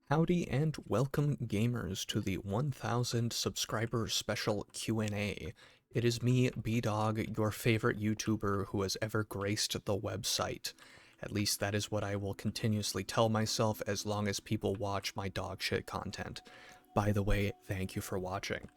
Howdy and welcome gamers to the 1000 subscriber special Q&A. It is me, B-Dog, your favorite YouTuber who has ever graced the website. At least that is what I will continuously tell myself as long as people watch my dog shit content. By the way, thank you for watching.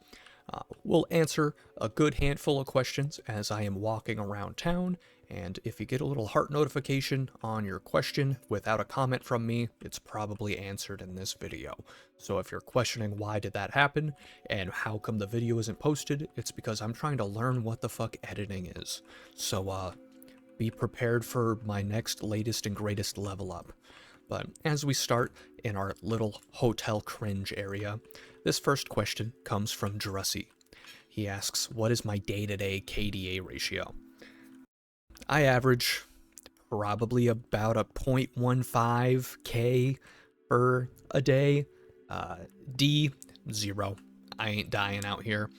We'll answer a good handful of questions as I am walking around town, and if you get a little heart notification on your question without a comment from me, it's probably answered in this video. So if you're questioning why did that happen, and how come the video isn't posted, it's because I'm trying to learn what the fuck editing is. So, be prepared for my next latest and greatest level up. But as we start in our little hotel cringe area, this first question comes from Drusy. He asks, what is my day-to-day KDA ratio? I average probably about a 0.15k per a day. D, 0. I ain't dying out here.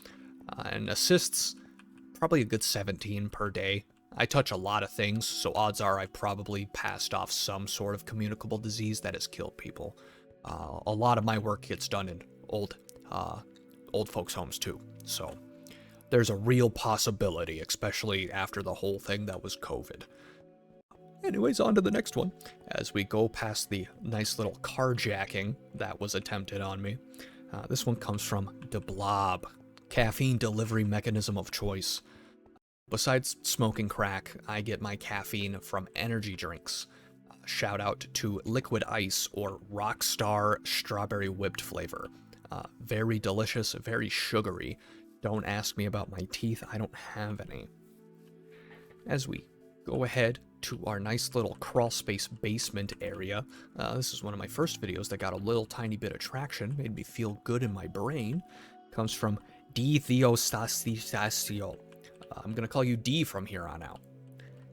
And assists, probably a good 17 per day. I touch a lot of things, so odds are I probably passed off some sort of communicable disease that has killed people. A lot of my work gets done in old folks' homes too, so there's a real possibility, especially after the whole thing that was COVID. Anyways, on to the next one. As we go past the nice little carjacking that was attempted on me, this one comes from the Blob, caffeine delivery mechanism of choice. Besides smoking crack, I get my caffeine from energy drinks. Shout out to Liquid Ice or Rockstar Strawberry Whipped flavor. Very delicious, very sugary. Don't ask me about my teeth, I don't have any. As we go ahead to our nice little crawlspace basement area, this is one of my first videos that got a little tiny bit of traction, made me feel good in my brain. Comes from D. Theostasio. I'm gonna call you D from here on out.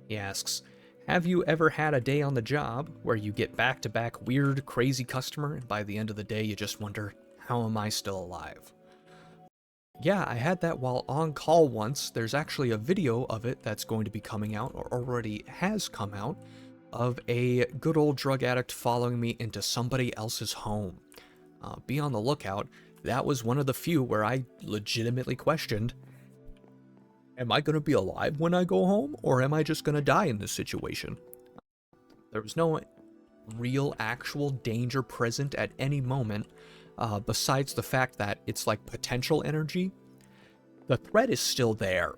He asks, have you ever had a day on the job where you get back-to-back weird, crazy customer, and by the end of the day you just wonder, how am I still alive? Yeah, I had that while on call once. There's actually a video of it that's going to be coming out, or already has come out, of a good old drug addict following me into somebody else's home. Be on the lookout. That was one of the few where I legitimately questioned, am I going to be alive when I go home, or am I just going to die in this situation? There was no real actual danger present at any moment, besides the fact that it's like potential energy. The threat is still there.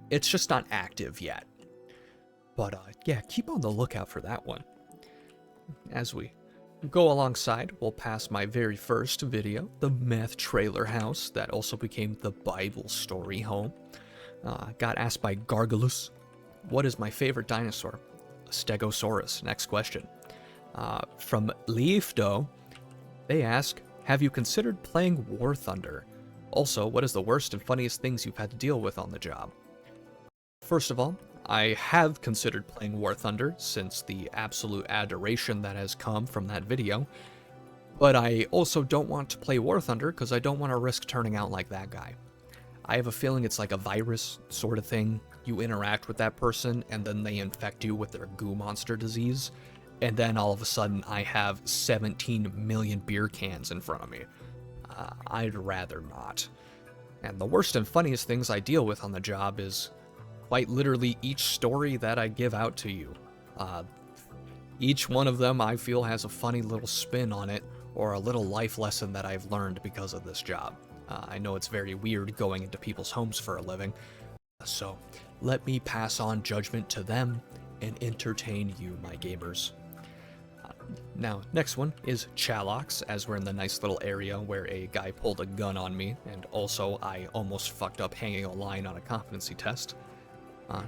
It's just not active yet. But yeah, keep on the lookout for that one. As we go alongside, we'll pass my very first video, the meth trailer house that also became the Bible story home. Got asked by Gargulus, what is my favorite dinosaur? A Stegosaurus. Next question. From Leifdo, they ask, have you considered playing War Thunder? Also, what is the worst and funniest things you've had to deal with on the job? First of all, I have considered playing War Thunder since the absolute adoration that has come from that video, but I also don't want to play War Thunder because I don't want to risk turning out like that guy. I have a feeling it's like a virus sort of thing. You interact with that person, and then they infect you with their goo monster disease, and then all of a sudden I have 17 million beer cans in front of me. I'd rather not. And the worst and funniest things I deal with on the job is quite literally each story that I give out to you. Each one of them I feel has a funny little spin on it, or a little life lesson that I've learned because of this job. I know it's very weird going into people's homes for a living, so let me pass on judgment to them and entertain you, my gamers. Now, next one is Chalox, as we're in the nice little area where a guy pulled a gun on me, and also I almost fucked up hanging a line on a competency test.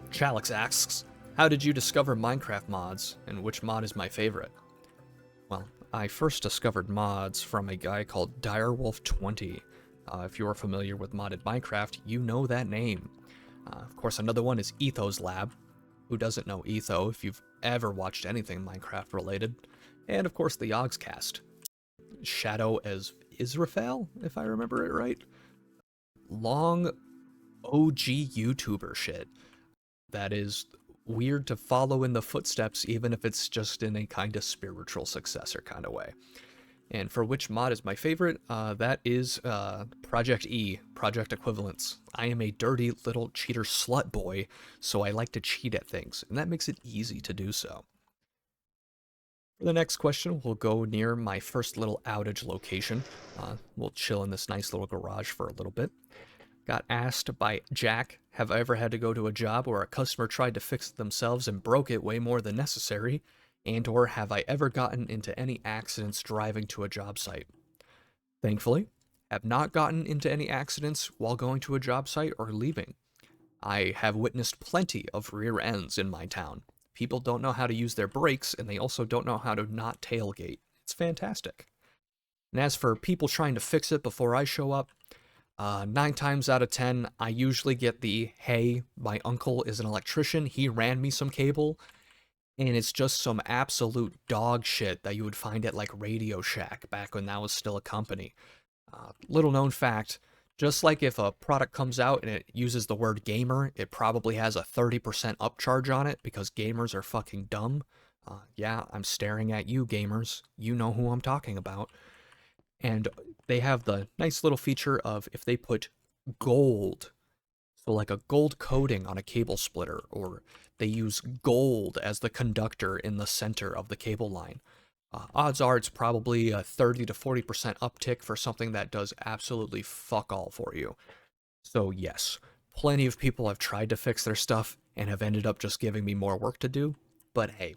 Chalox asks, how did you discover Minecraft mods, and which mod is my favorite? Well, I first discovered mods from a guy called Direwolf20. If you're familiar with modded Minecraft, you know that name. Of course, another one is Etho's Lab. Who doesn't know Etho if you've ever watched anything Minecraft related? And of course, the Yogscast. Shadow as Israfel, if I remember it right. Long OG YouTuber shit. That is weird to follow in the footsteps, even if it's just in a kind of spiritual successor kind of way. And for which mod is my favorite, that is Project E, Project Equivalence. I am a dirty little cheater slut boy, so I like to cheat at things, and that makes it easy to do so. For the next question, we'll go near my first little outage location. We'll chill in this nice little garage for a little bit. Got asked by Jack, have I ever had to go to a job where a customer tried to fix it themselves and broke it way more than necessary? And or have I ever gotten into any accidents driving to a job site? Thankfully, have not gotten into any accidents while going to a job site or leaving. I have witnessed plenty of rear ends in my town. People don't know how to use their brakes, and they also don't know how to not tailgate. It's fantastic. And as for people trying to fix it before I show up, 9 times out of 10, I usually get the, hey, my uncle is an electrician, he ran me some cable, and it's just some absolute dog shit that you would find at like Radio Shack back when that was still a company. Little known fact, just like if a product comes out and it uses the word gamer, it probably has a 30% upcharge on it because gamers are fucking dumb. Yeah, I'm staring at you, gamers. You know who I'm talking about. And they have the nice little feature of if they put gold, so like a gold coating on a cable splitter, or they use gold as the conductor in the center of the cable line. Odds are it's probably a 30 to 40% uptick for something that does absolutely fuck all for you. So yes, plenty of people have tried to fix their stuff and have ended up just giving me more work to do. But hey,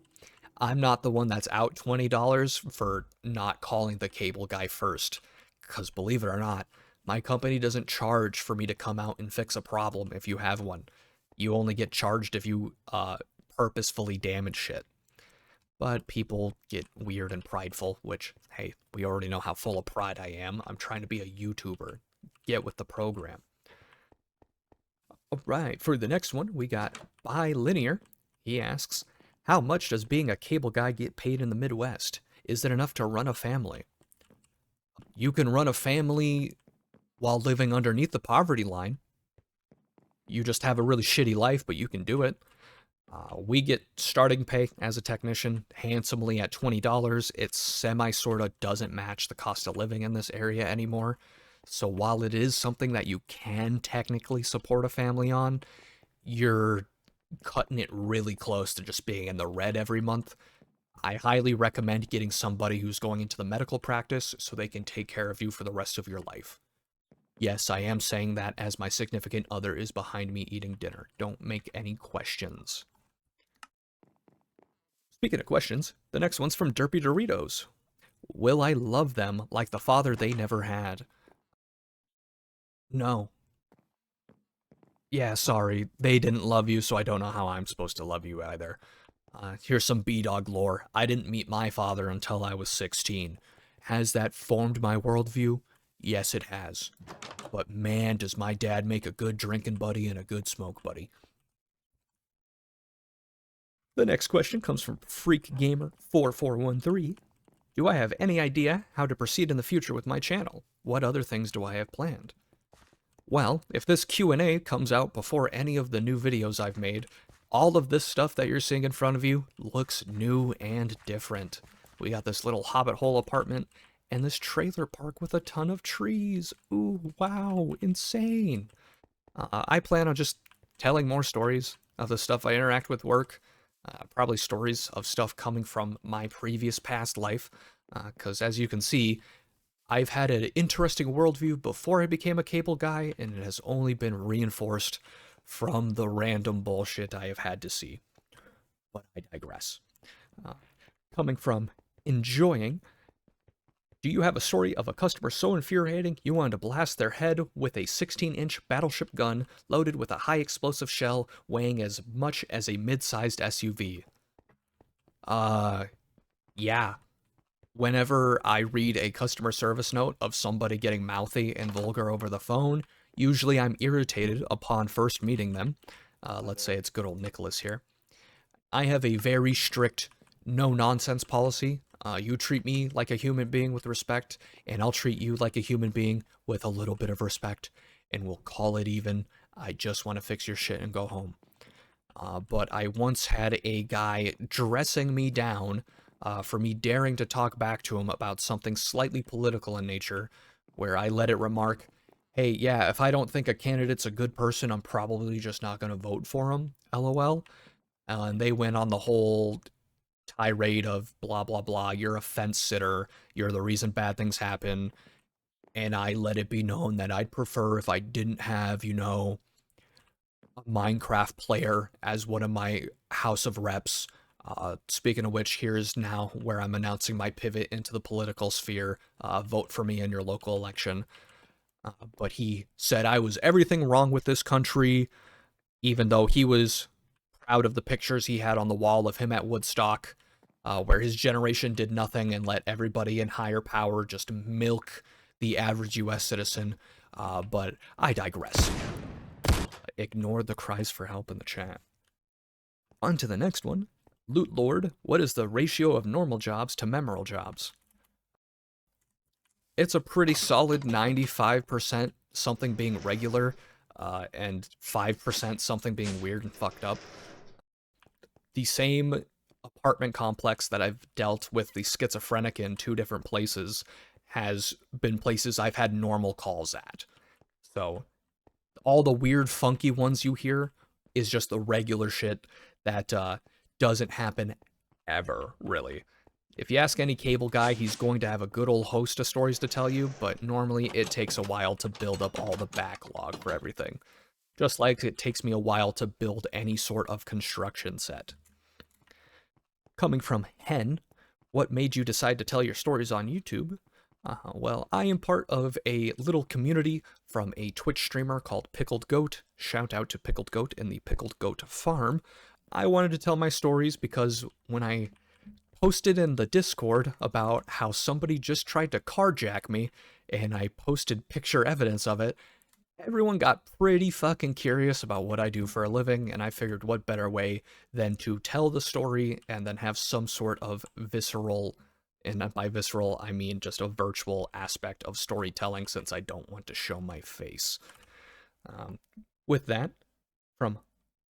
I'm not the one that's out $20 for not calling the cable guy first. Because believe it or not, my company doesn't charge for me to come out and fix a problem if you have one. You only get charged if you purposefully damage shit. But people get weird and prideful, which, hey, we already know how full of pride I am. I'm trying to be a YouTuber. Get with the program. All right, for the next one, we got Bilinear. He asks, how much does being a cable guy get paid in the Midwest? Is it enough to run a family? You can run a family while living underneath the poverty line. You just have a really shitty life, but you can do it. We get starting pay as a technician handsomely at $20. It semi sorta doesn't match the cost of living in this area anymore. So while it is something that you can technically support a family on, you're cutting it really close to just being in the red every month. I highly recommend getting somebody who's going into the medical practice so they can take care of you for the rest of your life. Yes, I am saying that as my significant other is behind me eating dinner. Don't make any questions. Speaking of questions, the next one's from Derpy Doritos. Will I love them like the father they never had? No. Yeah, sorry. They didn't love you, so I don't know how I'm supposed to love you either. Here's some B-Dog lore. I didn't meet my father until I was 16. Has that formed my worldview? Yes, it has. But man, does my dad make a good drinking buddy and a good smoke buddy. The next question comes from FreakGamer4413. Do I have any idea how to proceed in the future with my channel? What other things do I have planned? Well, if this Q&A comes out before any of the new videos I've made, all of this stuff that you're seeing in front of you looks new and different. We got this little hobbit hole apartment and this trailer park with a ton of trees. Ooh, wow, insane. I plan on just telling more stories of the stuff I interact with work, probably stories of stuff coming from my previous past life, because as you can see, I've had an interesting worldview before I became a cable guy, and it has only been reinforced from the random bullshit I have had to see. But I digress. Coming from enjoying, do you have a story of a customer so infuriating you wanted to blast their head with a 16-inch battleship gun loaded with a high explosive shell weighing as much as a mid-sized SUV? Yeah. Whenever I read a customer service note of somebody getting mouthy and vulgar over the phone, usually I'm irritated upon first meeting them. Let's say it's good old Nicholas here. I have a very strict no-nonsense policy. You treat me like a human being with respect, and I'll treat you like a human being with a little bit of respect, and we'll call it even. I just want to fix your shit and go home. But I once had a guy dressing me down for me daring to talk back to him about something slightly political in nature, where I let it remark, hey, yeah, if I don't think a candidate's a good person, I'm probably just not going to vote for him, lol. And they went on the whole tirade of blah, blah, blah, you're a fence sitter, you're the reason bad things happen, and I let it be known that I'd prefer if I didn't have, a Minecraft player as one of my House of Reps. Speaking of which, here's now where I'm announcing my pivot into the political sphere. Vote for me in your local election. But he said I was everything wrong with this country, even though he was proud of the pictures he had on the wall of him at Woodstock, where his generation did nothing and let everybody in higher power just milk the average US citizen. But I digress. Ignore the cries for help in the chat. On to the next one. Loot Lord, what is the ratio of normal jobs to memorable jobs? It's a pretty solid 95% something being regular, and 5% something being weird and fucked up. The same apartment complex that I've dealt with the schizophrenic in 2 different places has been places I've had normal calls at. So all the weird, funky ones you hear is just the regular shit that doesn't happen ever, really. If you ask any cable guy, he's going to have a good old host of stories to tell you, but normally it takes a while to build up all the backlog for everything. Just like it takes me a while to build any sort of construction set. Coming from Hen, what made you decide to tell your stories on YouTube? Well, I am part of a little community from a Twitch streamer called Pickled Goat. Shout out to Pickled Goat and the Pickled Goat Farm. I wanted to tell my stories because when I posted in the Discord about how somebody just tried to carjack me, and I posted picture evidence of it, everyone got pretty fucking curious about what I do for a living, and I figured what better way than to tell the story and then have some sort of visceral, and by visceral I mean just a virtual aspect of storytelling since I don't want to show my face. With that, from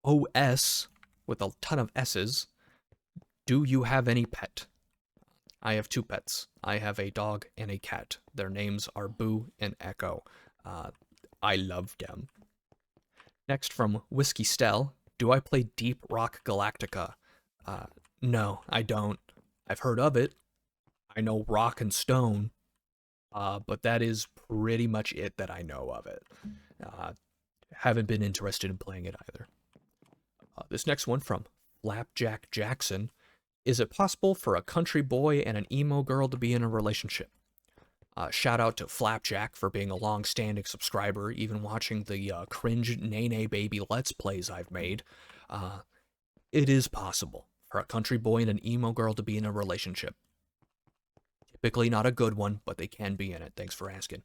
OS, with a ton of S's, do you have any pet? I have 2 pets. I have a dog and a cat. Their names are Boo and Echo. I love them. Next from Whiskey Stell, do I play Deep Rock Galactica? No, I don't. I've heard of it. I know Rock and Stone, but that is pretty much it that I know of it. Haven't been interested in playing it either. This next one from Flapjack Jackson. Is it possible for a country boy and an emo girl to be in a relationship? Shout out to Flapjack for being a long-standing subscriber, even watching the cringe Nene Baby Let's Plays I've made. It is possible for a country boy and an emo girl to be in a relationship. Typically not a good one, but they can be in it. Thanks for asking.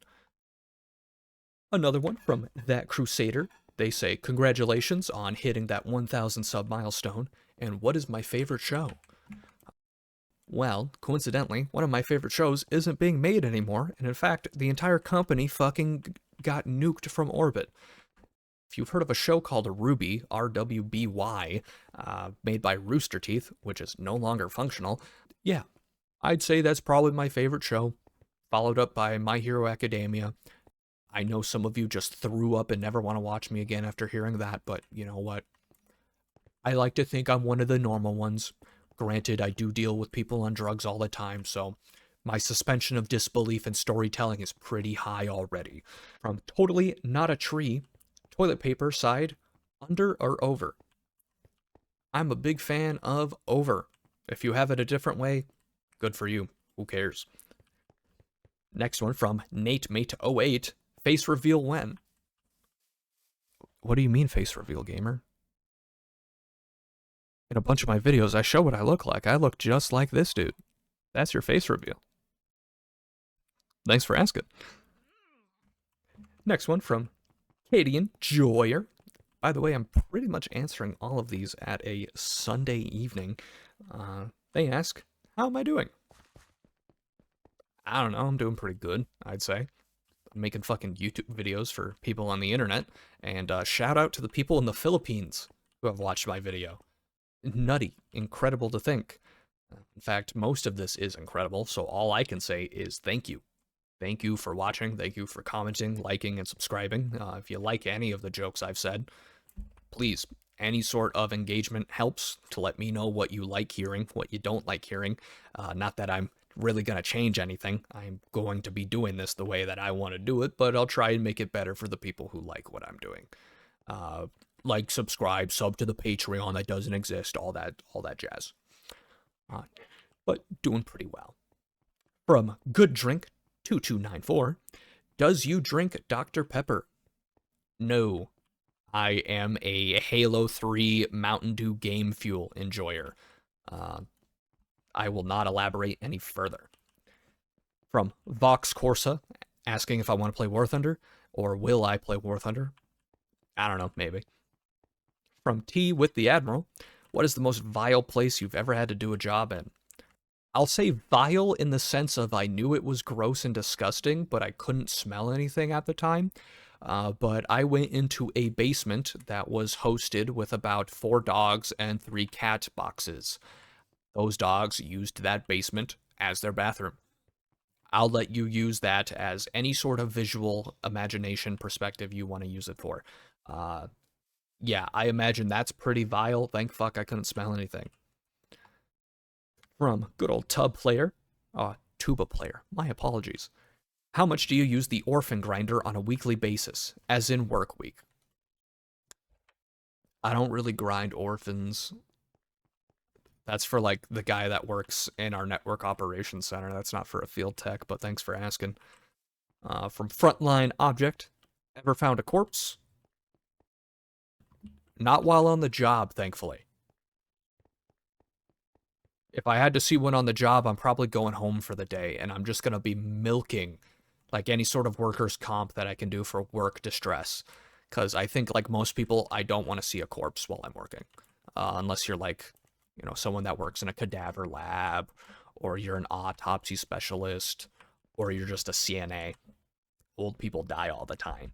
Another one from That Crusader. They say, congratulations on hitting that 1,000 sub milestone, and what is my favorite show? Well, coincidentally, one of my favorite shows isn't being made anymore, and in fact, the entire company fucking got nuked from orbit. If you've heard of a show called Ruby, RWBY, made by Rooster Teeth, which is no longer functional, yeah, I'd say that's probably my favorite show, followed up by My Hero Academia. I know some of you just threw up and never want to watch me again after hearing that, but you know what? I like to think I'm one of the normal ones. Granted, I do deal with people on drugs all the time, so my suspension of disbelief in storytelling is pretty high already. From Totally Not a Tree, toilet paper side, under or over? I'm a big fan of over. If you have it a different way, good for you. Who cares? Next one from NateMate08, face reveal when? What do you mean face reveal, gamer? In a bunch of my videos, I show what I look like. I look just like this dude. That's your face reveal. Thanks for asking. Next one from Cadian Joyer. By the way, I'm pretty much answering all of these at a Sunday evening. They ask, how am I doing? I don't know, I'm doing pretty good, I'd say. I'm making fucking YouTube videos for people on the internet. And shout out to the people in the Philippines who have watched my video. Nutty, incredible to think. In fact, most of this is incredible, so all I can say is thank you. Thank you for watching. Thank you for commenting, liking, and subscribing. If you like any of the jokes I've said, please, any sort of engagement helps to let me know what you like hearing, what you don't like hearing. Not that I'm really going to change anything. I'm going to be doing this the way that I want to do it, but I'll try and make it better for the people who like what I'm doing. Like, subscribe, sub to the Patreon that doesn't exist, all that jazz. But doing pretty well. From Good Drink 2294, does you drink Dr. Pepper? No. I am a Halo 3 Mountain Dew game fuel enjoyer. I will not elaborate any further. From Vox Corsa, asking if I want to play War Thunder, or will I play War Thunder? I don't know, maybe. From T with the Admiral, what is the most vile place you've ever had to do a job in? I'll say vile in the sense of I knew it was gross and disgusting, but I couldn't smell anything at the time. But I went into a basement that was hosted with about 4 dogs and 3 cat boxes. Those dogs used that basement as their bathroom. I'll let you use that as any sort of visual imagination perspective you want to use it for. Yeah, I imagine that's pretty vile. Thank fuck I couldn't smell anything. From good old tuba player, my apologies. How much do you use the orphan grinder on a weekly basis, as in work week? I don't really grind orphans. That's for, like, the guy that works in our network operations center. That's not for a field tech, but thanks for asking. From Frontline Object, ever found a corpse? Not while on the job, thankfully. If I had to see one on the job, I'm probably going home for the day, and I'm just going to be milking, like, any sort of workers' comp that I can do for work distress. Because I think, like most people, I don't want to see a corpse while I'm working. Unless you're, like, you know, someone that works in a cadaver lab, or you're an autopsy specialist, or you're just a CNA. Old people die all the time.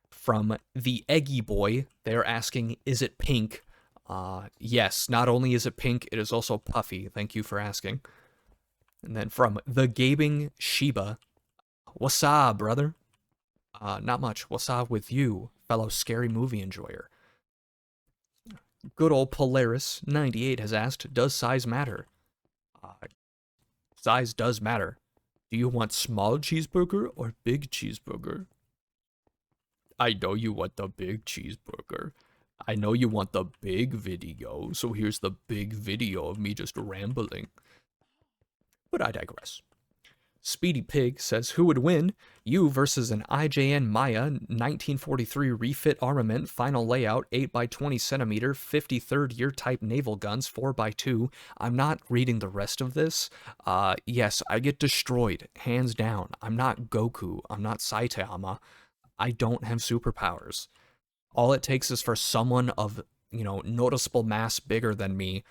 From the Eggy Boy, they're asking, is it pink? Yes, not only is it pink, it is also puffy. Thank you for asking. And then from the Gabing Sheba, what's up, brother? Not much. What's up with you, fellow scary movie enjoyer? Good old Polaris98 has asked, does size matter? Size does matter. Do you want small cheeseburger or big cheeseburger? I know you want the big cheeseburger. I know you want the big video, so here's the big video of me just rambling. But I digress. Speedy Pig says, who would win? You versus an IJN Maya 1943 refit armament, final layout, 8x20 centimeter, 53rd year type naval guns, 4x2. I'm not reading the rest of this. Yes, I get destroyed, hands down. I'm not Goku. I'm not Saitama. I don't have superpowers. All it takes is for someone of, you know, noticeable mass bigger than me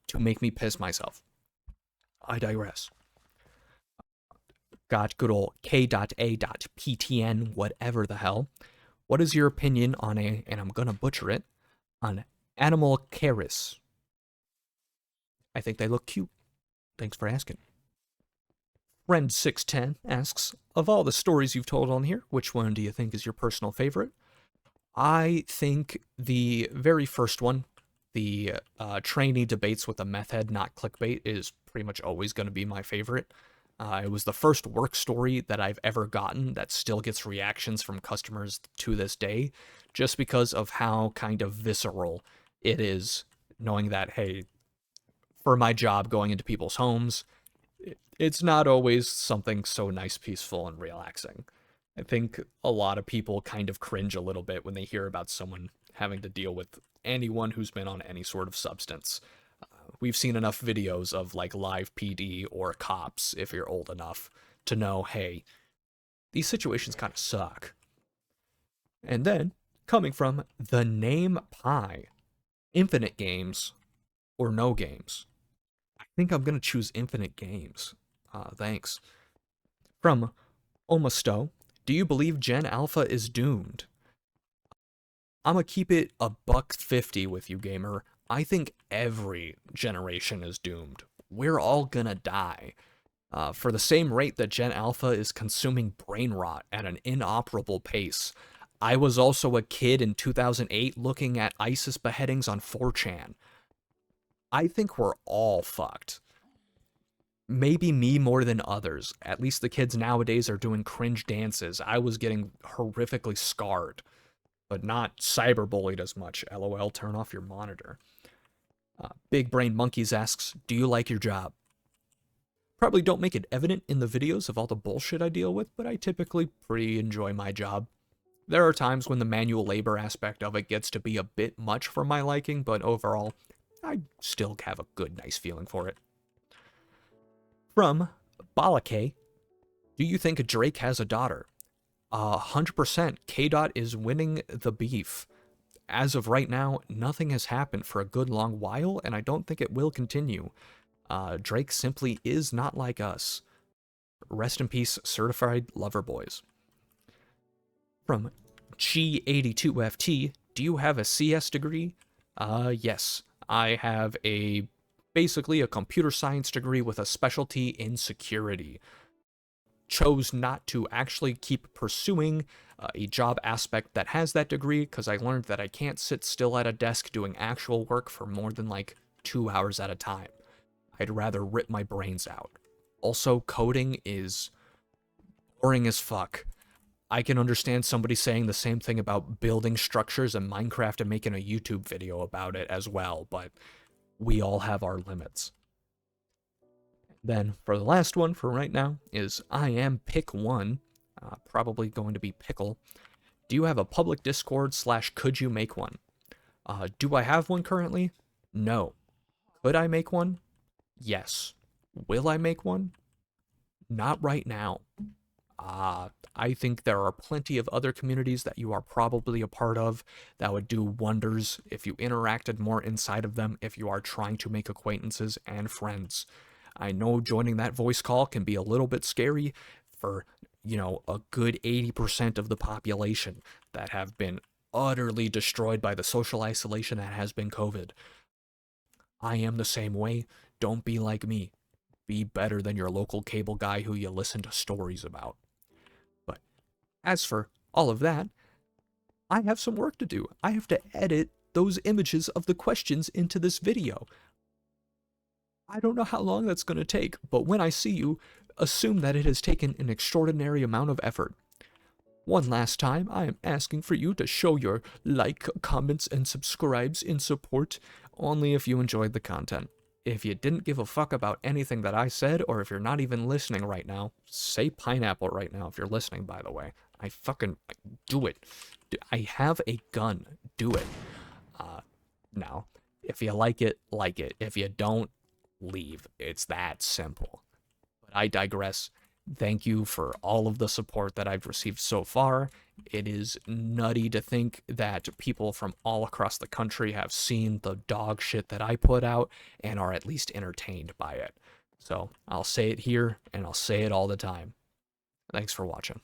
to make me piss myself. I digress. Got good old K.A.PTN, whatever the hell. What is your opinion on and I'm gonna butcher it, on Animal Caris? I think they look cute. Thanks for asking. Friend610 asks, of all the stories you've told on here, which one do you think is your personal favorite? I think the very first one, the trainee debates with a meth head, not clickbait, is pretty much always going to be my favorite. It was the first work story that I've ever gotten that still gets reactions from customers to this day, just because of how kind of visceral it is, knowing that, hey, for my job going into people's homes, it's not always something so nice, peaceful, and relaxing. I think a lot of people kind of cringe a little bit when they hear about someone having to deal with anyone who's been on any sort of substance. We've seen enough videos of, like, live PD or cops, if you're old enough, to know, hey, these situations kind of suck. And then, coming from the name Pi, infinite games or no games? I think I'm going to choose infinite games. Thanks. From Omasto, do you believe Gen Alpha is doomed? I'm gonna keep it $1.50 with you, gamer. I think every generation is doomed. We're all gonna die. For the same rate that Gen Alpha is consuming brain rot at an inoperable pace. I was also a kid in 2008 looking at ISIS beheadings on 4chan. I think we're all fucked. Maybe me more than others. At least the kids nowadays are doing cringe dances. I was getting horrifically scarred, but not cyberbullied as much. LOL, turn off your monitor. Big Brain Monkeys asks, do you like your job? Probably don't make it evident in the videos of all the bullshit I deal with, but I typically pretty enjoy my job. There are times when the manual labor aspect of it gets to be a bit much for my liking, but overall, I still have a good, nice feeling for it. From Balake, do you think Drake has a daughter? 100%. K-Dot is winning the beef. As of right now, nothing has happened for a good long while, and I don't think it will continue. Drake simply is not like us. Rest in peace, certified lover boys. From G82FT, do you have a CS degree? Yes. I have basically a computer science degree with a specialty in security. Chose not to actually keep pursuing a job aspect that has that degree because I learned that I can't sit still at a desk doing actual work for more than like 2 hours at a time. I'd rather rip my brains out. Also, coding is boring as fuck. I can understand somebody saying the same thing about building structures in Minecraft and making a YouTube video about it as well, but we all have our limits. Then, for the last one for right now, is I am Pick1, probably going to be Pickle. Do you have a public Discord / could you make one? Do I have one currently? No. Could I make one? Yes. Will I make one? Not right now. I think there are plenty of other communities that you are probably a part of that would do wonders if you interacted more inside of them, if you are trying to make acquaintances and friends. I know joining that voice call can be a little bit scary for, a good 80% of the population that have been utterly destroyed by the social isolation that has been COVID. I am the same way. Don't be like me. Be better than your local cable guy who you listen to stories about. But as for all of that, I have some work to do. I have to edit those images of the questions into this video. I don't know how long that's going to take, but when I see you, assume that it has taken an extraordinary amount of effort. One last time, I am asking for you to show your like, comments, and subscribes in support, only if you enjoyed the content. If you didn't give a fuck about anything that I said, or if you're not even listening right now, say pineapple right now if you're listening, by the way. I fucking do it. I have a gun. Do it. Now, if you like it, like it. If you don't, leave. It's that simple. But I digress. Thank you for all of the support that I've received so far. It is nutty to think that people from all across the country have seen the dog shit that I put out and are at least entertained by it. So I'll say it here and I'll say it all the time. Thanks for watching.